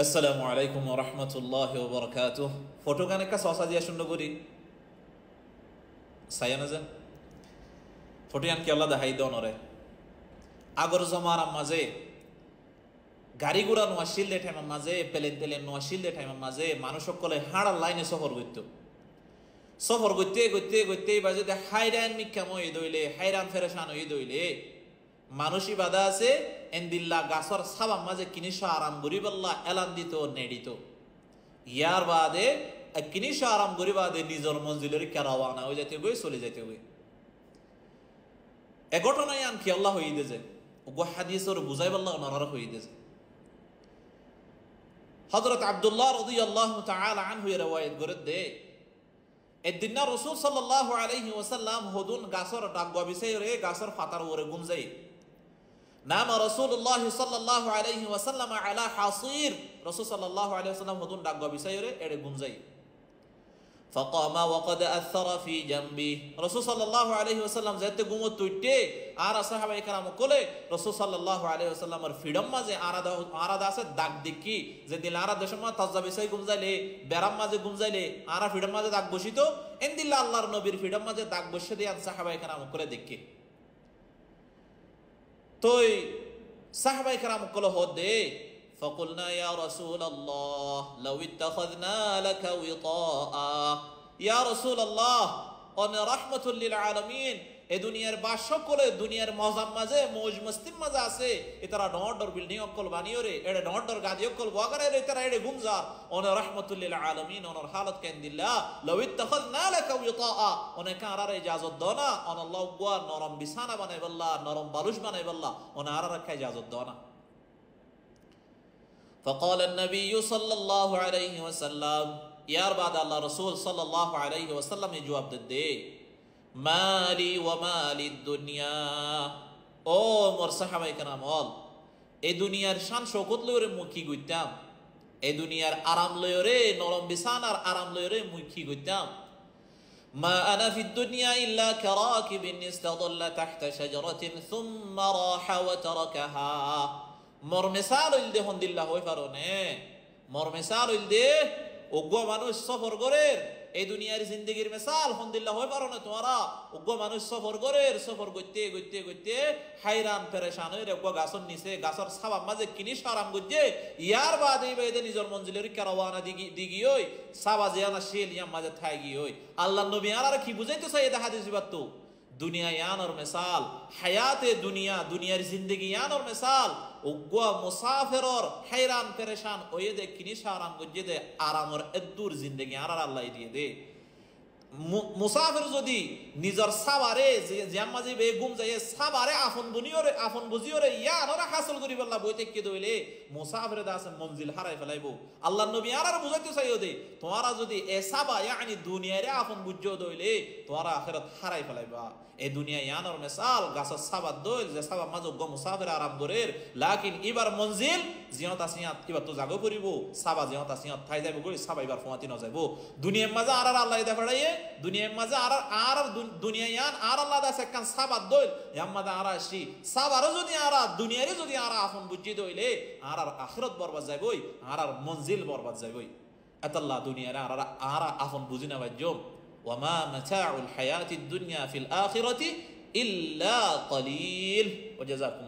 আসসালামু আলাইকুম ওয়া রাহমাতুল্লাহি ওয়া বারাকাতুহু। ফটো গানে কা সসা দিয়া শূন্য করি সায়ানা যা ফটো আন কি আল্লাহ দেখাই দনরে আগর জমার মাঝে গাড়ি ঘোড়া নোয়াশিল দে টাইম মাঝে প্লেন তেলেন নোয়াশিল দে টাইম মাঝে মানুষ সকলে হাড়ার লাইনে সফর করতে বাজে হাইরান মিকাম হয়ে দইলে হাইরান ফেরেশান হয়ে দইলে মানুষই বাধা আছে এন্দিল্লা গাছর সাবাম মাঝে কিনিস আরাম গরিবাল্লাহ এলান দিত নেডিত ইয়ার বাদে কিনিস আরাম গরিবাদে নিজের মঞ্জিলের কেরাওয়ানা হয়ে যাইতে গই চলে যাইতে গই এ ঘটনায় আনকি আল্লাহ হয়ে দেছে ওগো হাদিসের বুঝাইবাল্লাহ ওনারা হয়ে দেছে। হযরত আব্দুল্লাহ রাদিয়াল্লাহু তাআলা আনহু riwayat করে দে একদিন না রাসূল সাল্লাল্লাহু আলাইহি ওয়াসাল্লাম হদুন গাছর ডাগবা বিছাইরে গাছর পাতার উপরে গুমজাই নাম রাসূলুল্লাহ সাল্লাল্লাহু আলাইহি ওয়াসাল্লাম আলা হাসির রাসূল সাল্লাল্লাহু আলাইহি ওয়াসাল্লাম হদুন ডাগবা বিছাইরে এড়ে গুমজাই ফাকামা ওয়াকাদ আথরা ফি জামবি রাসূল সাল্লাল্লাহু আলাইহি ওয়াসাল্লাম যেতে গুমত তুইতে আর সাহাবায়ে কেরাম কোলে রাসূল সাল্লাল্লাহু আলাইহি ওয়াসাল্লামের ফিডম মাঝে আরাদা আছে দাগ দেখি যে দিল আরাদা সময় তাজা বিছাই গুমজাইলে বেরাম মাঝে গুমজাইলে আরা ফিডম মাঝে দাগ বসিতো এন্দিল্লা আল্লাহর নবীর ফিডম মাঝে দাগ বসে দিয়ে সাহাবায়ে কেরাম কোলে দেখি তোই সাহাবায়ে কেরাম কোলে হদে فقلنا يا رسول الله لو اتخذنا لك وطاء يا رسول الله أنا رحمة للعالمين এ দুনিয়ার বাস সকলে দুনিয়ার মজাম মাঝে মৌজ মস্তির মাঝে আছে এতারা ডর বিল্ডিং অকল বানিও রে এড়ে ডর গাদি অকল ওয়াগারে রে এতারা এড়ে গুমজার ওনা রাহমাতুল লিল আলামিন ওনার হালত কেন দিল্লা লাউ ইত্তাখাযনা লাকা ওয়াতাআ ওনা কারারে ইজাজত দনা ওনা আল্লাহ ওয়া নরম বিছানা বানাইবাল্লাহ নরম বালুশ বানাইবাল্লাহ ওনা আরারা কা ইজাজত দনা فقال النبي صلى الله عليه وسلم يا بعد الله رسول صلى الله عليه وسلم جواب دے مالي ومال الدنيا او মোর সাহাবায়ে কেরাম হল এই দুনিয়ার শান শৌকত লয়রে মুখি গইতাম এই দুনিয়ার আরাম লয়রে নরম বিছানার আরাম লয়রে মুখি গইতাম ما انا في الدنيا الا كراكب استظل تحت شجرة ثم راح وتركها মোর মিসাল হইল দে হন্দিল্লাহ হই পারনে মোর মিসাল হইল দে ওগো মানুষ সফর করে এই দুনিয়ার জিন্দেগীর মিসাল হন্দিল্লাহ হই পারনে তোমরা ওগো মানুষ সফর করে সফর গইতে হায়রান পেরেশান হই রে ওগো গাছর নিচে গাছর ছাবা মাঝে কিনিস আরাম গজে ইয়ার বাদে বাইদে নিজের মঞ্জিলের কারওয়ানা দিগি হই ছাবা জিয়ানা শিল ইয়াম মাঝে থাই গি হই আল্লাহর নবী আর কি বুঝাইতে চাই এটা হাদিস বাতো दुनिया यान और मिसाल हयात दुनियार जिंदगी यान और मिसाल उग्वा मुसाफिर और हैरान परेशान ओये दे किनिश आराम गुज्जे दे आराम और अद्दूर जिंदगी यार अल्लाह दिए दे मुसाफिर যদি নিজর সাবারে জামাজি বেগুম যায় সাবারে আফন বুঝিওরে ইয়ানরা হাসিল করি বল্লা বইতে কি দইলে মুসাফির দাস মঞ্জিল হারাই ফেলাইবো আল্লাহর নবী আর বুঝাইতে চাইও দে তোমরা যদি এ সাবা ইয়ানি দুনিয়ারে আফন বুঝিও দইলে তোমরা আখিরাত হারাই ফেলাইবা এই দুনিয়া ইয়ানর মিসাল গাছ সাবা দইল যে সাবা মাঝে গো মুসাফির আরাম করের লাকিন ইবার মঞ্জিল জিয়ত আসিয়াত কিবা তো জাগো করিব সাবা জিয়ত আসিয়াত থাই যাইবো কই সাবা ইবার ফমাতি ন যাইবো দুনিয়ার মাঝে আর আল্লাহ দে ফড়াইয়ে দুনিয়ার মাঝে আর দুনিয়া ইয়ান আর আল্লাহ দাস একখান সাবাত দইল ইয়াম্মাদা আর আসি সাবারও যদি আর দুনিয়ারে যদি আর আফন বুঝি দইলে আর আখিরাত বরবাদ যাইবই আর মঞ্জিল বরবাদ যাইবই আতাল্লাহ দুনিয়ারে আর আফন বুঝি না বাজম ওয়ামা মাতাউল হায়াতিদ দুনিয়া ফিল আখিরাতি ইল্লা কলিল ওয়া জাযাকুম